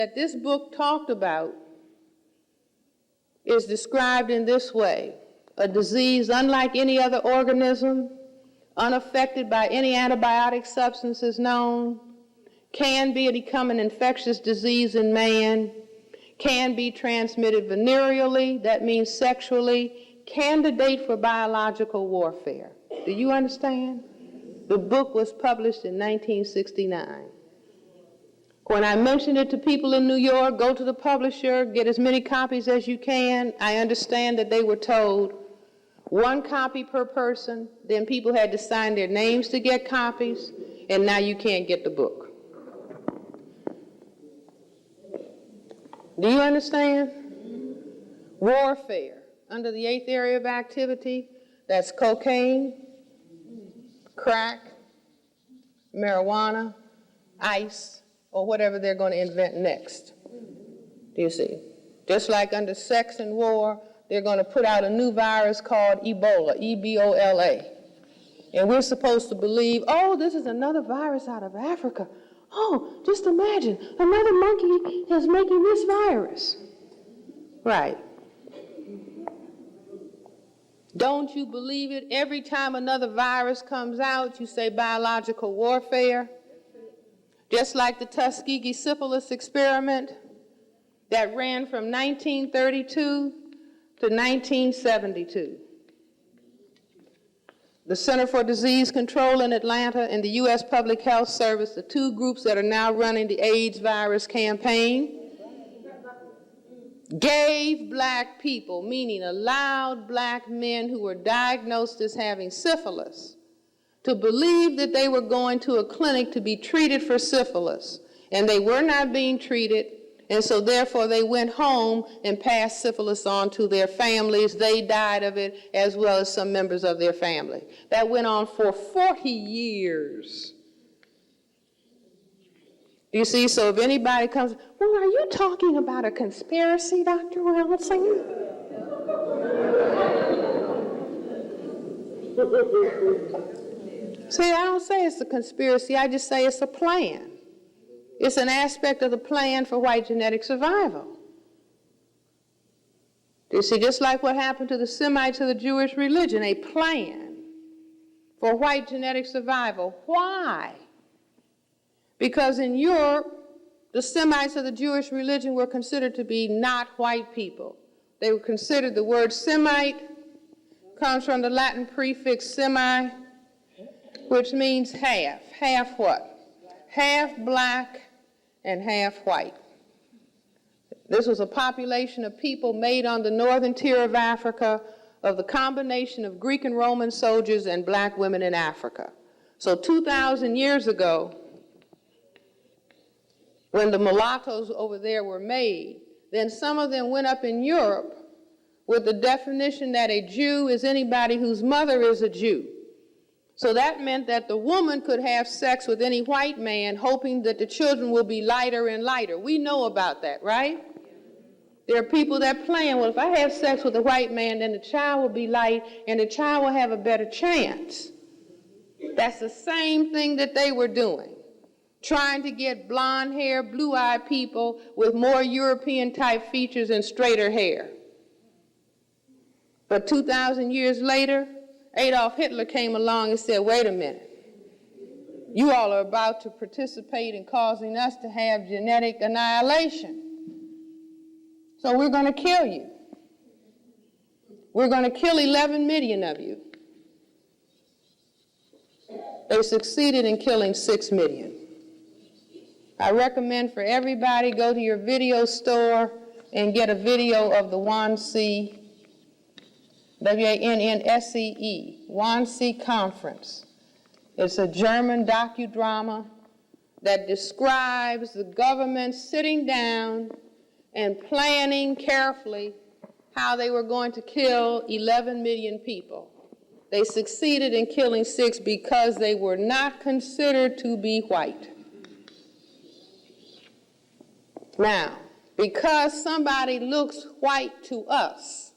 that this book talked about is described in this way: a disease unlike any other organism, unaffected by any antibiotic substances known, can become an infectious disease in man, can be transmitted venereally, that means sexually, candidate for biological warfare. Do you understand? The book was published in 1969. When I mentioned it to people in New York, go to the publisher, get as many copies as you can, I understand that they were told 1 copy per person, then people had to sign their names to get copies, and now you can't get the book. Do you understand? Warfare, under the 8th area of activity, that's cocaine, crack, marijuana, ice, or whatever they're going to invent next. Do you see? Just like under sex and war, they're going to put out a new virus called Ebola, E-B-O-L-A. And we're supposed to believe, oh, this is another virus out of Africa. Oh, just imagine, another monkey is making this virus. Right. Don't you believe it? Every time another virus comes out, you say biological warfare. Just like the Tuskegee syphilis experiment that ran from 1932 to 1972. The Center for Disease Control in Atlanta and the U.S. Public Health Service, the 2 groups that are now running the AIDS virus campaign, gave black people, meaning allowed black men who were diagnosed as having syphilis, to believe that they were going to a clinic to be treated for syphilis, and they were not being treated, and so therefore they went home and passed syphilis on to their families. They died of it, as well as some members of their family. That went on for 40 years. Do you see? So if anybody comes, well, are you talking about a conspiracy, Dr. Welsing? See, I don't say it's a conspiracy, I just say it's a plan. It's an aspect of the plan for white genetic survival. You see, just like what happened to the Semites of the Jewish religion, a plan for white genetic survival. Why? Because in Europe, the Semites of the Jewish religion were considered to be not white people. They were considered, the word Semite comes from the Latin prefix semi, which means half. Half what? Half black and half white. This was a population of people made on the northern tier of Africa of the combination of Greek and Roman soldiers and black women in Africa. So 2,000 years ago, when the mulattoes over there were made, then some of them went up in Europe with the definition that a Jew is anybody whose mother is a Jew. So that meant that the woman could have sex with any white man, hoping that the children will be lighter and lighter. We know about that, right? There are people that plan, well, if I have sex with a white man, then the child will be light and the child will have a better chance. That's the same thing that they were doing, trying to get blonde hair, blue-eyed people with more European-type features and straighter hair. But 2,000 years later, Adolf Hitler came along and said, wait a minute, you all are about to participate in causing us to have genetic annihilation. So we're going to kill you. We're going to kill 11 million of you. They succeeded in killing 6 million. I recommend for everybody, go to your video store and get a video of the Wannsee, W-A-N-N-S-E-E, Wannsee Conference. It's a German docudrama that describes the government sitting down and planning carefully how they were going to kill 11 million people. They succeeded in killing 6 because they were not considered to be white. Now, because somebody looks white to us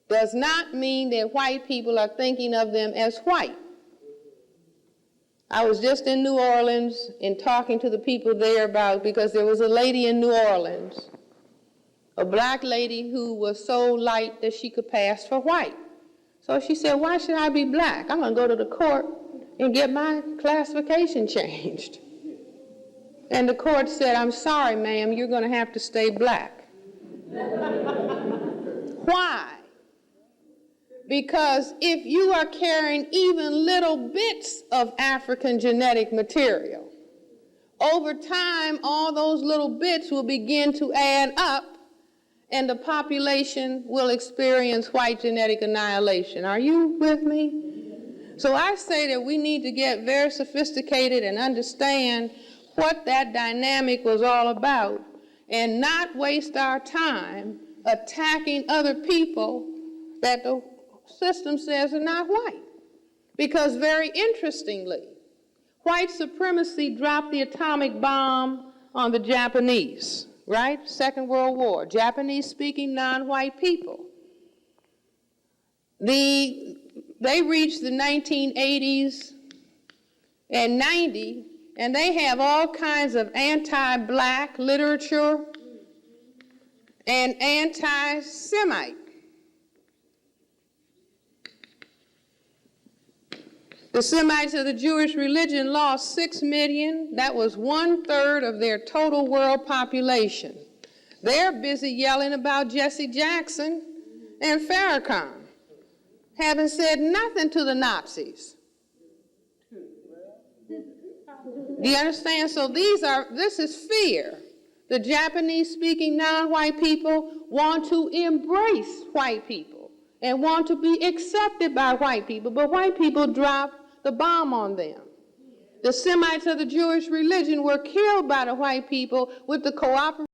does not mean that white people are thinking of them as white. I was just in New Orleans and talking to the people there about, because there was a lady in New Orleans, a black lady who was so light that she could pass for white. So she said, why should I be black? I'm going to go to the court and get my classification changed. And the court said, I'm sorry, ma'am, you're going to have to stay black. Why? Because if you are carrying even little bits of African genetic material, over time, all those little bits will begin to add up, and the population will experience white genetic annihilation. Are you with me? So I say that we need to get very sophisticated and understand what that dynamic was all about, and not waste our time attacking other people that the system says are not white. Because very interestingly, white supremacy dropped the atomic bomb on the Japanese, right? Second World War, Japanese-speaking non-white people. They reached the 1980s and 90, and they have all kinds of anti-black literature and anti-Semite. The Semites of the Jewish religion lost 6 million. That was 1/3 of their total world population. They're busy yelling about Jesse Jackson and Farrakhan, having said nothing to the Nazis. Do you understand? So this is fear. The Japanese-speaking non-white people want to embrace white people and want to be accepted by white people, but white people drop the bomb on them. The Semites of the Jewish religion were killed by the white people with the cooperation